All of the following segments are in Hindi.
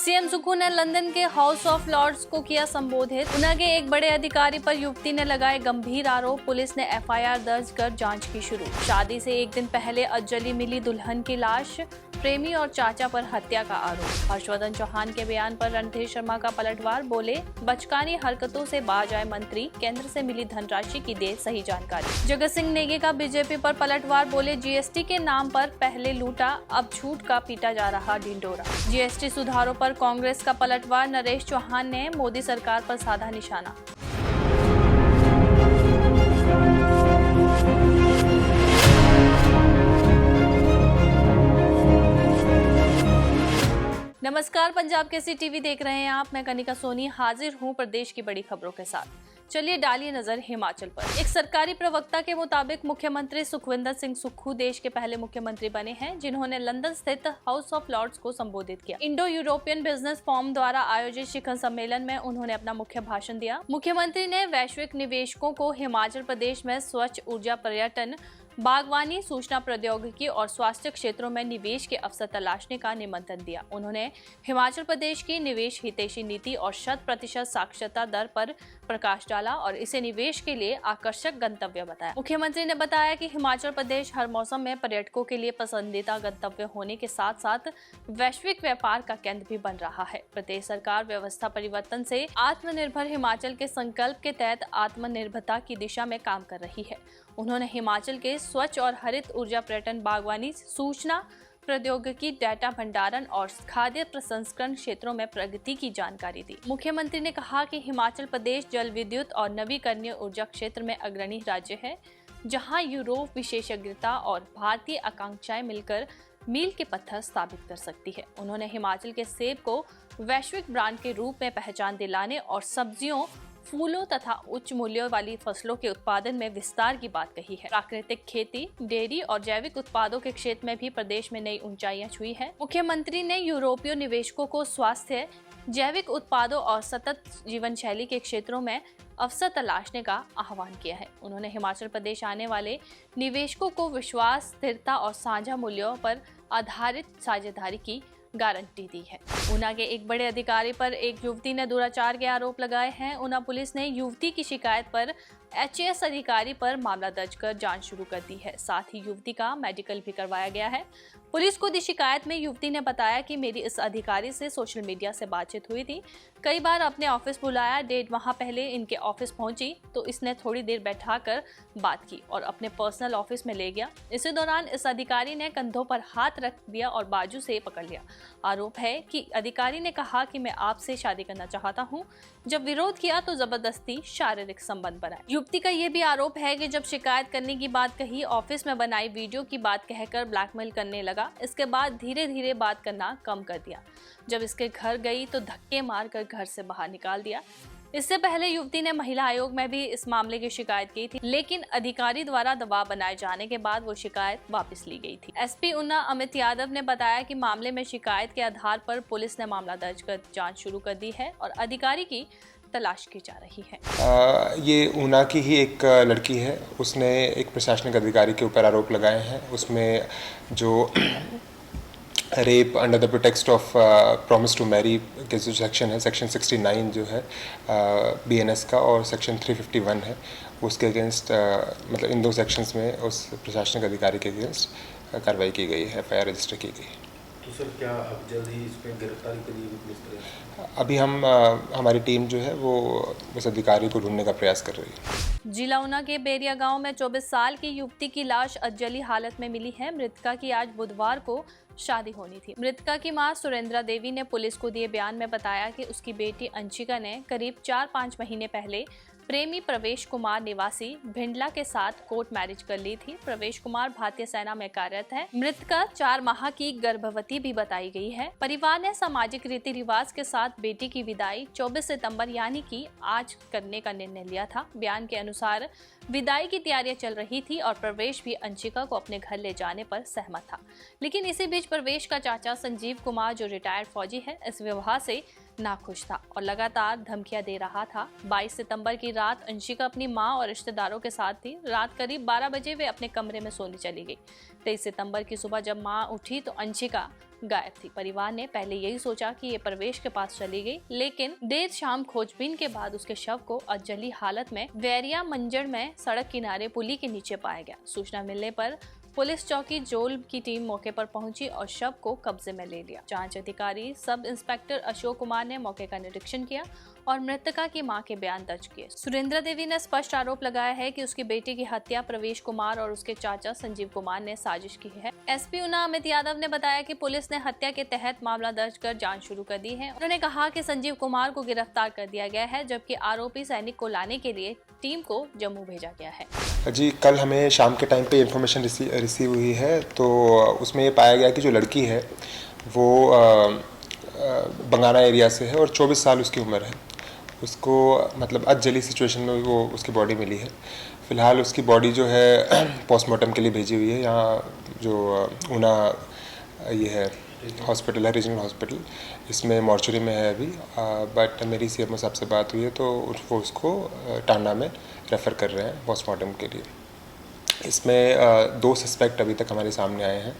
सीएम सुक्खू ने लंदन के हाउस ऑफ लॉर्ड्स को किया संबोधित। ऊना के एक बड़े अधिकारी पर युवती ने लगाए गंभीर आरोप। पुलिस ने एफआईआर दर्ज कर जांच की शुरू। शादी से एक दिन पहले अजली मिली दुल्हन की लाश। प्रेमी और चाचा पर हत्या का आरोप। हर्षवर्धन चौहान के बयान पर रणधीर शर्मा का पलटवार। बोले, बचकानी हरकतों से बाज आए मंत्री, केंद्र से मिली धनराशि की दे सही जानकारी। जगत सिंह नेगी का बीजेपी पर पलटवार। बोले, जीएसटी के नाम पर पहले लूटा, अब झूठ का पीटा जा रहा ढिंढोरा। जीएसटी सुधारों पर कांग्रेस का पलटवार। नरेश चौहान ने मोदी सरकार पर साधा निशाना। नमस्कार, पंजाब केसरी टीवी देख रहे हैं आप। मैं कनिका सोनी हाजिर हूं प्रदेश की बड़ी खबरों के साथ। चलिए डालिए नजर हिमाचल पर। एक सरकारी प्रवक्ता के मुताबिक मुख्यमंत्री सुखविंदर सिंह सुक्खू देश के पहले मुख्यमंत्री बने हैं जिन्होंने लंदन स्थित हाउस ऑफ लॉर्ड्स को संबोधित किया। इंडो यूरोपियन बिजनेस फोरम द्वारा आयोजित शिखर सम्मेलन में उन्होंने अपना मुख्य भाषण दिया। मुख्यमंत्री ने वैश्विक निवेशकों को हिमाचल प्रदेश में स्वच्छ ऊर्जा, पर्यटन, बागवानी, सूचना प्रौद्योगिकी और स्वास्थ्य क्षेत्रों में निवेश के अवसर तलाशने का निमंत्रण दिया। उन्होंने हिमाचल प्रदेश की निवेश हितैषी नीति और 100% साक्षरता दर पर प्रकाश डाला और इसे निवेश के लिए आकर्षक गंतव्य बताया। मुख्यमंत्री ने बताया कि हिमाचल प्रदेश हर मौसम में पर्यटकों के लिए पसंदीदा गंतव्य होने के साथ साथ वैश्विक व्यापार का केंद्र भी बन रहा है। प्रदेश सरकार व्यवस्था परिवर्तन से आत्मनिर्भर हिमाचल के संकल्प के तहत आत्मनिर्भरता की दिशा में काम कर रही है। उन्होंने हिमाचल के स्वच्छ और हरित ऊर्जा, पर्यटन, बागवानी, सूचना प्रौद्योगिकी, डाटा भंडारण और खाद्य प्रसंस्करण क्षेत्रों में प्रगति की जानकारी दी। मुख्यमंत्री ने कहा कि हिमाचल प्रदेश जल विद्युत और नवीकरणीय ऊर्जा क्षेत्र में अग्रणी राज्य है, जहां यूरोप विशेषज्ञता और भारतीय आकांक्षाएं मिलकर मील के पत्थर स्थापित कर सकती है। उन्होंने हिमाचल के सेब को वैश्विक ब्रांड के रूप में पहचान दिलाने और सब्जियों, फूलों तथा उच्च मूल्यों वाली फसलों के उत्पादन में विस्तार की बात कही है। प्राकृतिक खेती, डेयरी और जैविक उत्पादों के क्षेत्र में भी प्रदेश में नई ऊंचाइयां छुई है। मुख्यमंत्री ने यूरोपीय निवेशकों को स्वास्थ्य, जैविक उत्पादों और सतत जीवन शैली के क्षेत्रों में अवसर तलाशने का आह्वान किया है। उन्होंने हिमाचल प्रदेश आने वाले निवेशकों को विश्वास, स्थिरता और साझा मूल्यों पर आधारित साझेदारी की गारंटी दी है। ऊना के एक बड़े अधिकारी पर एक युवती ने दुराचार के आरोप लगाए हैं। ऊना पुलिस ने युवती की शिकायत पर एचएएस अधिकारी पर मामला दर्ज कर जांच शुरू कर दी है। साथ ही युवती का मेडिकल भी करवाया गया है। पुलिस को दी शिकायत में युवती ने बताया कि मेरी इस अधिकारी से सोशल मीडिया से बातचीत हुई थी, कई बार अपने ऑफिस बुलाया, 1.5 माह पहले इनके ऑफिस पहुंची तो इसने थोड़ी देर बैठाकर बात की और अपने पर्सनल ऑफिस में ले गया। इसी दौरान इस अधिकारी ने कंधों पर हाथ रख दिया और बाजू से पकड़ लिया। आरोप है कि अधिकारी ने कहा कि मैं आपसे शादी करना चाहता हूं। जब विरोध किया तो जबरदस्ती शारीरिक संबंध बनाए। युवती का यह भी आरोप है कि जब शिकायत करने की बात कही, ऑफिस में बनाई वीडियो की बात कहकर ब्लैकमेल करने लगा। इसके बाद धीरे धीरे बात करना कम कर दिया। जब इसके घर गई तो धक्के मारकर घर से बाहर निकाल दिया। इससे पहले युवती ने महिला आयोग में भी इस मामले की शिकायत की थी, लेकिन अधिकारी द्वारा दबाव बनाए जाने के बाद वो शिकायत वापस ली गई थी। एसपी ऊना अमित यादव ने बताया कि मामले में शिकायत के आधार पर पुलिस ने मामला दर्ज कर जांच शुरू कर दी है और अधिकारी की तलाश की जा रही है। ये ऊना की ही एक लड़की है। उसने एक प्रशासनिक अधिकारी के ऊपर आरोप लगाए हैं। उसमें जो rape under the pretext of promise to marry के जो सेक्शन है, सेक्शन 69 जो है बीएनएस का और सेक्शन 351 है, उसके अगेंस्ट मतलब इन दो सेक्शंस में उस प्रशासनिक अधिकारी के अगेंस्ट कार्रवाई की गई है, एफआईआर रजिस्टर की गई है। तो सर क्या अब जल्द ही इस पर गिरफ्तारी के लिए भी पुलिस करेगी? अभी हमारी टीम जो है वो उस अधिकारी को ढूंढने का प्रयास कर रही है। जिला ऊना के बेरिया गांव में 24 साल की युवती की लाश अजली हालत में मिली है। मृतका की आज बुधवार को शादी होनी थी। मृतका की मां सुरेंद्रा देवी ने पुलिस को दिए बयान में बताया कि उसकी बेटी अंशिका ने करीब 4-5 महीने पहले प्रेमी प्रवेश कुमार निवासी भिंडला के साथ कोर्ट मैरिज कर ली थी। प्रवेश कुमार भारतीय सेना में कार्यरत है। मृतका 4 माह की गर्भवती भी बताई गई है। परिवार ने सामाजिक रीति रिवाज के साथ बेटी की विदाई 24 सितंबर यानी कि आज करने का निर्णय लिया था। बयान के अनुसार विदाई की तैयारियां चल रही थी और प्रवेश भी अंशिका को अपने घर ले जाने पर सहमत था। लेकिन इसी बीच प्रवेश का चाचा संजीव कुमार, जो रिटायर्ड फौजी है, इस विवाह से नाखुश था और लगातार धमकियां दे रहा था। 22 सितंबर की रात अंशिका अपनी मां और रिश्तेदारों के साथ थी। रात करीब 12 बजे वे अपने कमरे में सोने चली गई। 23 सितंबर की सुबह जब मां उठी तो अंशिका गायब थी। परिवार ने पहले यही सोचा कि ये प्रवेश के पास चली गई, लेकिन देर शाम खोजबीन के बाद उसके शव को अधजली हालत में वैरिया मंजर में सड़क किनारे पुली के नीचे पाया गया। सूचना मिलने पर पुलिस चौकी जोल की टीम मौके पर पहुंची और शव को कब्जे में ले लिया। जांच अधिकारी सब इंस्पेक्टर अशोक कुमार ने मौके का निरीक्षण किया और मृतका की मां के बयान दर्ज किए। सुरेंद्र देवी ने स्पष्ट आरोप लगाया है कि उसकी बेटी की हत्या प्रवेश कुमार और उसके चाचा संजीव कुमार ने साजिश की है। एसपी ऊना अमित यादव ने बताया कि पुलिस ने हत्या के तहत मामला दर्ज कर जांच शुरू कर दी है। उन्होंने कहा कि संजीव कुमार को गिरफ्तार कर दिया गया है, जबकि आरोपी सैनिक को लाने के लिए टीम को जम्मू भेजा गया है। जी, कल हमें शाम के टाइम पे इंफॉर्मेशन रिसीव हुई है, तो उसमें ये पाया गया कि जो लड़की है वो बंगाना एरिया से है और 24 साल उसकी उम्र है। उसको मतलब अधजली सिचुएशन में वो उसकी बॉडी मिली है। फ़िलहाल उसकी बॉडी जो है पोस्टमार्टम के लिए भेजी हुई है। यहाँ जो ऊना ये है हॉस्पिटल है, रीजनल हॉस्पिटल, इसमें मॉर्चरी में है अभी। बट मेरी सीएमओ साहब से बात हुई है तो वो उसको टांडा में रेफ़र कर रहे हैं पोस्टमार्टम के लिए। इसमें 2 सस्पेक्ट अभी तक हमारे सामने आए हैं।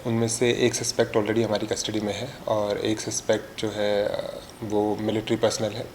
उनमें से एक सस्पेक्ट ऑलरेडी हमारी कस्टडी में है और एक सस्पेक्ट जो है वो मिलिट्री पर्सनल है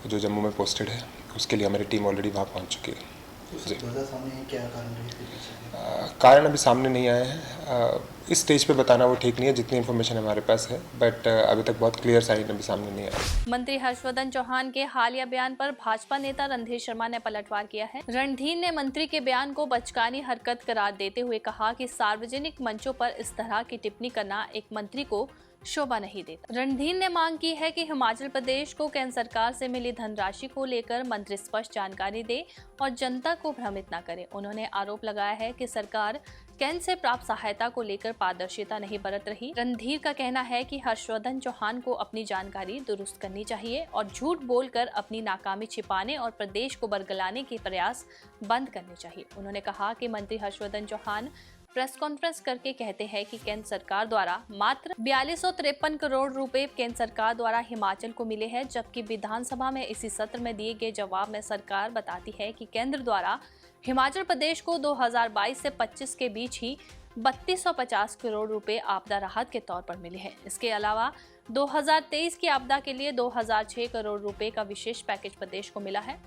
जो जम्मू में पोस्टेड है। उसके लिए हमारी टीम ऑलरेडी वहाँ पहुँच चुकी है। जी, क्या कारण रही इसके पीछे? कारण अभी सामने नहीं आए हैं। इस स्टेज पे बताना वो ठीक नहीं है, जितनी इन्फॉर्मेशन हमारे पास है, बट अभी तक बहुत क्लियर साइन अभी सामने नहीं आया। मंत्री हर्षवर्धन चौहान के हालिया बयान पर भाजपा नेता रणधीर शर्मा ने पलटवार किया है। रणधीर ने मंत्री के बयान को बचकानी हरकत करार देते हुए कहा कि सार्वजनिक मंचों पर इस तरह की टिप्पणी करना एक मंत्री को शोभा नहीं देता। रणधीर ने मांग की है कि हिमाचल प्रदेश को केंद्र सरकार से मिली धनराशि को लेकर मंत्री स्पष्ट जानकारी दे और जनता को भ्रमित न करे। उन्होंने आरोप लगाया है कि सरकार केंद्र से प्राप्त सहायता को लेकर पारदर्शिता नहीं बरत रही। रणधीर का कहना है कि हर्षवर्धन चौहान को अपनी जानकारी दुरुस्त करनी चाहिए और झूठ बोलकर अपनी नाकामी छिपाने और प्रदेश को बरगलाने के प्रयास बंद करने चाहिए। उन्होंने कहा कि मंत्री हर्षवर्धन चौहान प्रेस कॉन्फ्रेंस करके कहते हैं कि केंद्र सरकार द्वारा मात्र 4253 करोड़ रुपए केंद्र सरकार द्वारा हिमाचल को मिले हैं, जबकि विधानसभा में इसी सत्र में दिए गए जवाब में सरकार बताती है कि केंद्र द्वारा हिमाचल प्रदेश को 2022 से 25 के बीच ही 3250 करोड़ रुपए आपदा राहत के तौर पर मिले हैं। इसके अलावा 2023 की आपदा के लिए 2006 करोड़ रुपए का विशेष पैकेज प्रदेश को मिला है,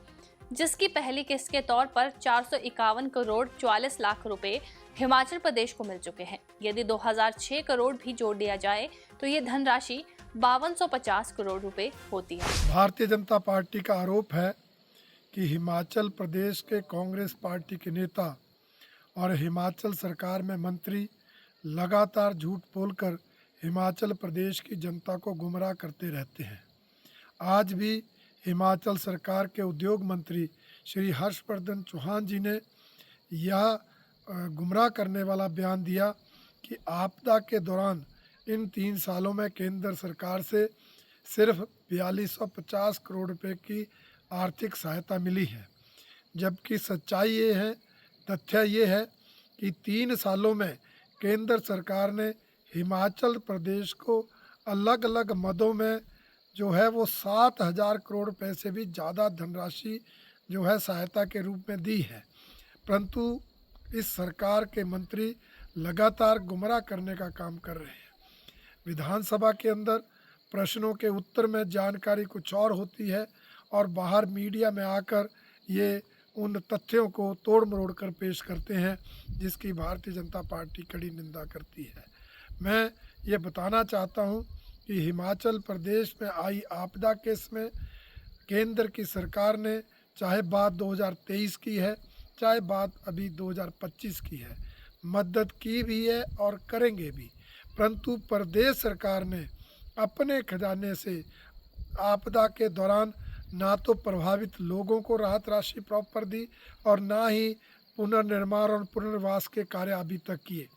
जिसकी पहली किस्त के तौर पर 451 करोड़ 44 लाख रुपए हिमाचल प्रदेश को मिल चुके हैं। यदि 2006 करोड़ भी जोड़ दिया जाए तो ये धनराशि 5250 करोड़ रुपए होती है। भारतीय जनता पार्टी का आरोप है कि हिमाचल प्रदेश के कांग्रेस पार्टी के नेता और हिमाचल सरकार में मंत्री लगातार झूठ बोलकर हिमाचल प्रदेश की जनता को गुमराह करते रहते हैं। आज भी हिमाचल सरकार के उद्योग मंत्री श्री हर्षवर्धन चौहान जी ने यह गुमराह करने वाला बयान दिया कि आपदा के दौरान इन 3 सालों में केंद्र सरकार से सिर्फ 4250 करोड़ रुपए की आर्थिक सहायता मिली है, जबकि सच्चाई ये है, तथ्य ये है कि 3 सालों में केंद्र सरकार ने हिमाचल प्रदेश को अलग अलग मदों में जो है वो 7000 करोड़ रुपए से भी ज़्यादा धनराशि जो है सहायता के रूप में दी है। परंतु इस सरकार के मंत्री लगातार गुमराह करने का काम कर रहे हैं। विधानसभा के अंदर प्रश्नों के उत्तर में जानकारी कुछ और होती है और बाहर मीडिया में आकर ये उन तथ्यों को तोड़ मरोड़ कर पेश करते हैं, जिसकी भारतीय जनता पार्टी कड़ी निंदा करती है। मैं ये बताना चाहता हूँ कि हिमाचल प्रदेश में आई आपदा केस में केंद्र की सरकार ने चाहे बात 2023 की है, चाहे बात अभी 2025 की है, मदद की भी है और करेंगे भी। परंतु प्रदेश सरकार ने अपने खजाने से आपदा के दौरान ना तो प्रभावित लोगों को राहत राशि प्रॉपर दी और ना ही पुनर्निर्माण और पुनर्वास के कार्य अभी तक किए।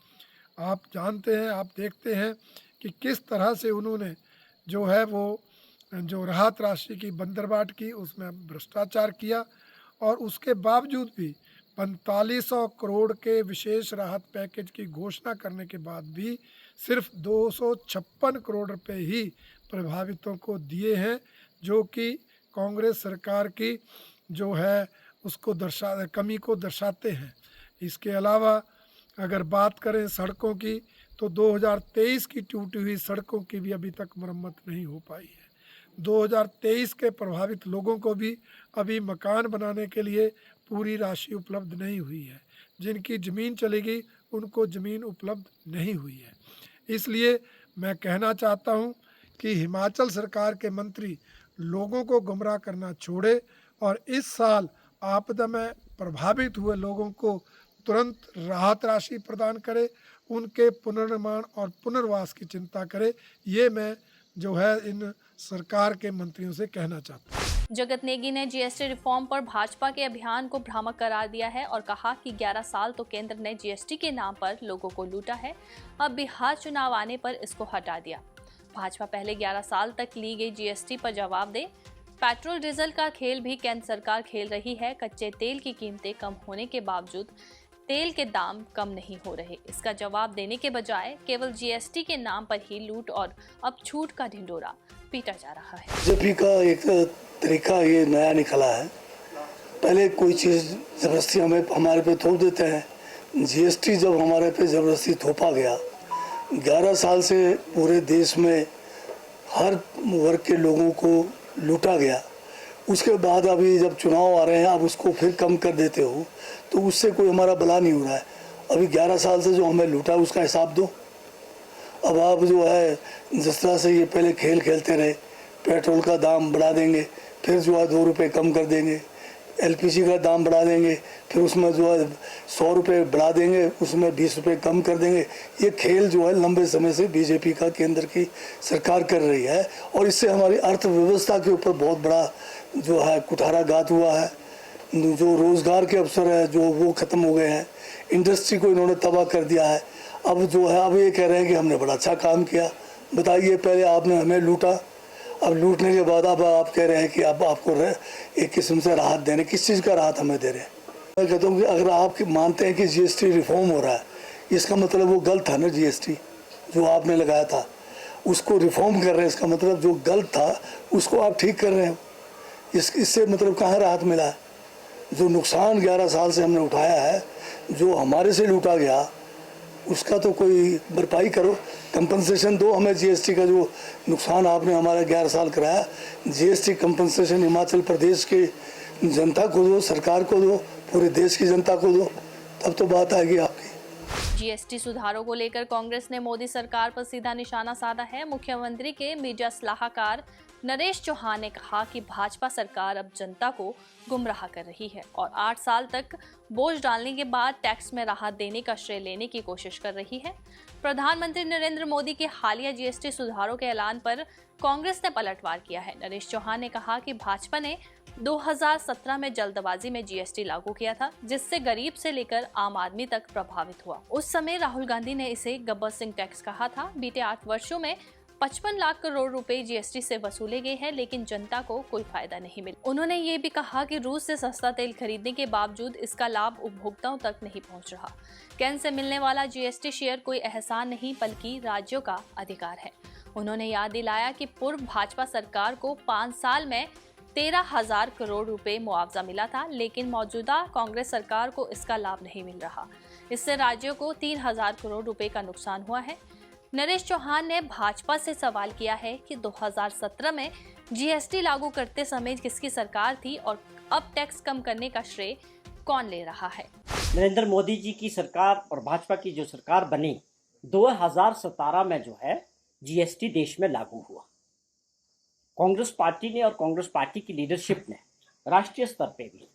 आप जानते हैं, आप देखते हैं कि किस तरह से उन्होंने जो है वो जो राहत राशि की बंदरबाट की, उसमें भ्रष्टाचार किया और उसके बावजूद भी 4500 करोड़ के विशेष राहत पैकेज की घोषणा करने के बाद भी सिर्फ 256 करोड़ रुपए ही प्रभावितों को दिए हैं, जो कि कांग्रेस सरकार की जो है उसको कमी को दर्शाते हैं। इसके अलावा अगर बात करें सड़कों की, तो 2023 की टूटी हुई सड़कों की भी अभी तक मरम्मत नहीं हो पाई है। 2023 के प्रभावित लोगों को भी अभी मकान बनाने के लिए पूरी राशि उपलब्ध नहीं हुई है। जिनकी ज़मीन चलेगी उनको ज़मीन उपलब्ध नहीं हुई है। इसलिए मैं कहना चाहता हूं कि हिमाचल सरकार के मंत्री लोगों को गुमराह करना छोड़े और इस साल आपदा में प्रभावित हुए लोगों को तुरंत राहत राशि प्रदान करे, उनके पुनर्निर्माण और पुनर्वास की चिंता करे। ये मैं जो है इन सरकार के मंत्रियों से कहना चाहता हूँ। जगत नेगी ने जीएसटी रिफॉर्म पर भाजपा के अभियान को भ्रामक करार दिया है और कहा कि 11 साल तो केंद्र ने जीएसटी के नाम पर लोगों को लूटा है, अब बिहार चुनाव आने पर इसको हटा दिया। भाजपा पहले 11 साल तक ली गई जीएसटी पर जवाब दे। पेट्रोल डीजल का खेल भी केंद्र सरकार खेल रही है। कच्चे तेल की कीमतें कम होने के बावजूद तेल के दाम कम नहीं हो रहे। इसका जवाब देने के बजाय केवल जीएसटी के नाम पर ही लूट और अब छूट का ढिंढोरा पीटा जा रहा है। बीजेपी का एक तरीका ये नया निकला है। पहले कोई चीज़ ज़बरदस्ती हमारे पे थोप देते हैं। जीएसटी जब हमारे पे ज़बरदस्ती थोपा गया, 11 साल से पूरे देश में हर वर्ग के लोगों को लूटा गया। उसके बाद अभी जब चुनाव आ रहे हैं, अब उसको फिर कम कर देते हो, तो उससे कोई हमारा भला नहीं हो रहा है। अभी 11 साल से जो हमें लूटा उसका हिसाब दो। अब आप जो है जिस तरह से ये पहले खेल खेलते रहे, पेट्रोल का दाम बढ़ा देंगे, फिर जो है 2 रुपये कम कर देंगे, एलपीजी का दाम बढ़ा देंगे, फिर उसमें जो है 100 रुपये बढ़ा देंगे, उसमें 20 रुपये कम कर देंगे। ये खेल जो है लंबे समय से बीजेपी का केंद्र की सरकार कर रही है और इससे हमारी अर्थव्यवस्था के ऊपर बहुत बड़ा जो है कुठाराघात हुआ है। जो रोज़गार के अवसर है जो वो ख़त्म हो गए हैं। इंडस्ट्री को इन्होंने तबाह कर दिया है। अब जो है अब ये कह रहे हैं कि हमने बड़ा अच्छा काम किया। बताइए, पहले आपने हमें लूटा, अब लूटने के बाद अब आप कह रहे हैं कि अब आपको एक किस्म से राहत देने। किस चीज़ का राहत हमें दे रहे हैं? मैं कहता हूँ कि अगर आप मानते हैं कि जीएसटी रिफॉर्म हो रहा है, इसका मतलब वो गलत था ना। जीएसटी जो आपने लगाया था उसको रिफॉर्म कर रहे हैं, इसका मतलब जो गलत था उसको आप ठीक कर रहे हो। इससे मतलब कहाँ राहत मिला है? जो नुकसान 11 साल से हमने उठाया है, जो हमारे से लूटा गया, उसका तो कोई भरपाई करो, कंपनसेशन दो हमें। जीएसटी का जो नुकसान आपने हमारा 11 साल कराया, जीएसटी कंपनसेशन हिमाचल प्रदेश की जनता को दो, सरकार को दो, पूरे देश की जनता को दो, तब तो बात आएगी आपकी। जीएसटी सुधारों को लेकर कांग्रेस ने मोदी सरकार पर सीधा निशाना साधा है। मुख्यमंत्री के मीडिया सलाहकार नरेश चौहान ने कहा कि भाजपा सरकार अब जनता को गुमराह कर रही है और 8 साल तक बोझ डालने के बाद टैक्स में राहत देने का श्रेय लेने की कोशिश कर रही है। प्रधानमंत्री नरेंद्र मोदी के हालिया जीएसटी सुधारों के ऐलान पर कांग्रेस ने पलटवार किया है। नरेश चौहान ने कहा कि भाजपा ने 2017 में जल्दबाजी में जीएसटी लागू किया था, जिससे गरीब से लेकर आम आदमी तक प्रभावित हुआ। उस समय राहुल गांधी ने इसे गब्बर सिंह टैक्स कहा था। बीते 8 वर्षों में 55 लाख करोड़ रुपए जीएसटी से वसूले गए हैं, लेकिन जनता को कोई फायदा नहीं मिला। उन्होंने ये भी कहा कि रूस से सस्ता तेल खरीदने के बावजूद इसका लाभ उपभोक्ताओं तक नहीं पहुंच रहा। केंद्र से मिलने वाला जीएसटी शेयर कोई एहसान नहीं बल्कि राज्यों का अधिकार है। उन्होंने याद दिलाया कि पूर्व भाजपा सरकार को 5 साल में 13,000 करोड़ रुपए मुआवजा मिला था, लेकिन मौजूदा कांग्रेस सरकार को इसका लाभ नहीं मिल रहा। इससे राज्यों को 3,000 करोड़ रुपए का नुकसान हुआ है। नरेश चौहान ने भाजपा से सवाल किया है कि 2017 में जीएसटी लागू करते समय किसकी सरकार थी और अब टैक्स कम करने का श्रेय कौन ले रहा है। नरेंद्र मोदी जी की सरकार और भाजपा की जो सरकार बनी 2017 में जो है जीएसटी देश में लागू हुआ। कांग्रेस पार्टी ने और कांग्रेस पार्टी की लीडरशिप ने राष्ट्रीय स्तर पे भी,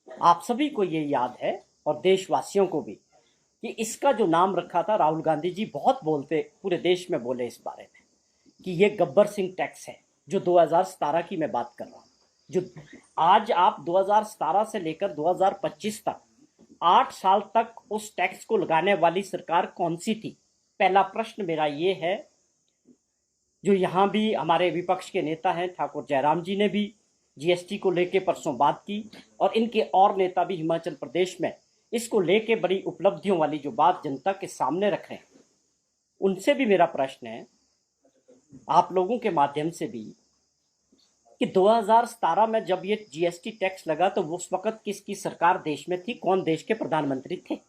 आप सभी को ये याद है और देशवासियों को भी, कि इसका जो नाम रखा था, राहुल गांधी जी बहुत बोलते, पूरे देश में बोले इस बारे में कि ये गब्बर सिंह टैक्स है, जो 2017 की मैं बात कर रहा हूँ। जो आज आप 2017 से लेकर 2025 तक 8 साल तक उस टैक्स को लगाने वाली सरकार कौन सी थी? पहला प्रश्न मेरा ये है। जो यहाँ भी हमारे विपक्ष के नेता हैं, ठाकुर जयराम जी ने भी जीएसटी को लेकर परसों बात की और इनके और नेता भी हिमाचल प्रदेश में इसको लेके बड़ी उपलब्धियों वाली जो बात जनता के सामने रख रहे हैं। उनसे भी मेरा प्रश्न है, आप लोगों के माध्यम से भी, कि 2017 में जब ये जीएसटी टैक्स लगा तो उस वक्त किसकी सरकार देश में थी, कौन देश के प्रधानमंत्री थे।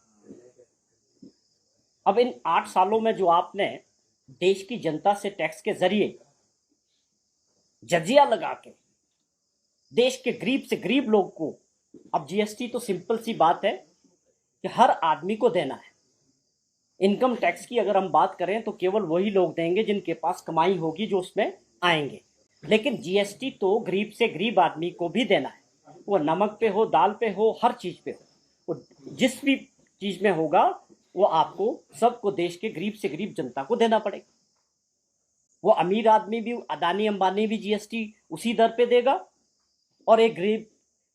अब इन 8 सालों में जो आपने देश की जनता से टैक्स के जरिए जजिया लगा के देश के गरीब से गरीब लोग को, अब जीएसटी तो सिंपल सी बात है कि हर आदमी को देना है। इनकम टैक्स की अगर हम बात करें तो केवल वही लोग देंगे जिनके पास कमाई होगी, जो उसमें आएंगे। लेकिन जीएसटी तो गरीब से गरीब आदमी को भी देना है, वो नमक पे हो, दाल पे हो, हर चीज पे हो, वो जिस भी चीज में होगा वो आपको, सबको, देश के गरीब से गरीब जनता को देना पड़ेगा। वो अमीर आदमी भी, अदानी अंबानी भी जीएसटी उसी दर पे देगा, और एक गरीब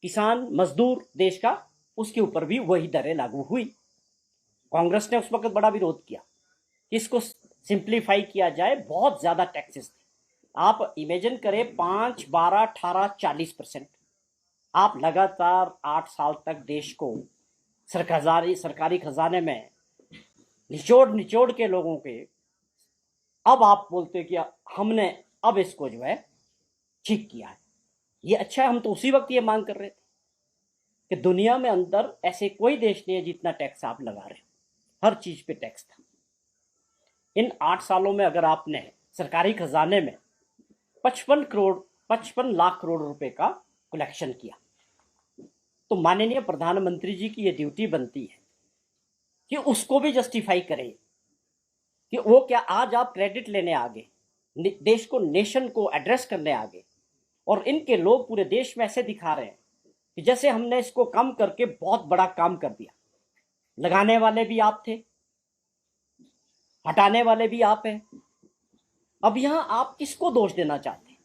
किसान मजदूर देश का, उसके ऊपर भी वही दरें लागू हुई। कांग्रेस ने उस वक्त बड़ा विरोध किया कि इसको सिंप्लीफाई किया जाए, बहुत ज्यादा टैक्सेस थे। आप इमेजिन करें 5, 12, 18, 40%। आप लगातार 8 साल तक देश को सरकारी खजाने में निचोड़ के लोगों के, अब आप बोलते कि हमने अब इसको जो है ठीक किया है, ये अच्छा है। हम तो उसी वक्त ये मांग कर रहे थे कि दुनिया में अंदर ऐसे कोई देश नहीं है जितना टैक्स आप लगा रहे हो, हर चीज पे टैक्स था। इन 8 सालों में अगर आपने सरकारी खजाने में 55 लाख करोड़ रुपए का कलेक्शन किया, तो माननीय प्रधानमंत्री जी की ये ड्यूटी बनती है कि उसको भी जस्टिफाई करें कि वो क्या आज आप क्रेडिट लेने आगे, देश को, नेशन को एड्रेस करने आगे, और इनके लोग पूरे देश में ऐसे दिखा रहे हैं कि जैसे हमने इसको कम करके बहुत बड़ा काम कर दिया। लगाने वाले भी आप थे, हटाने वाले भी आप हैं। अब यहां आप किसको दोष देना चाहते हैं,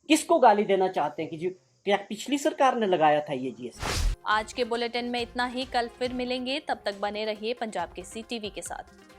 किसको गाली देना चाहते हैं कि जो क्या पिछली सरकार ने लगाया था ये जीएसटी। आज के बुलेटिन में इतना ही। कल फिर मिलेंगे, तब तक बने रहिए पंजाब केसरी टीवी के साथ।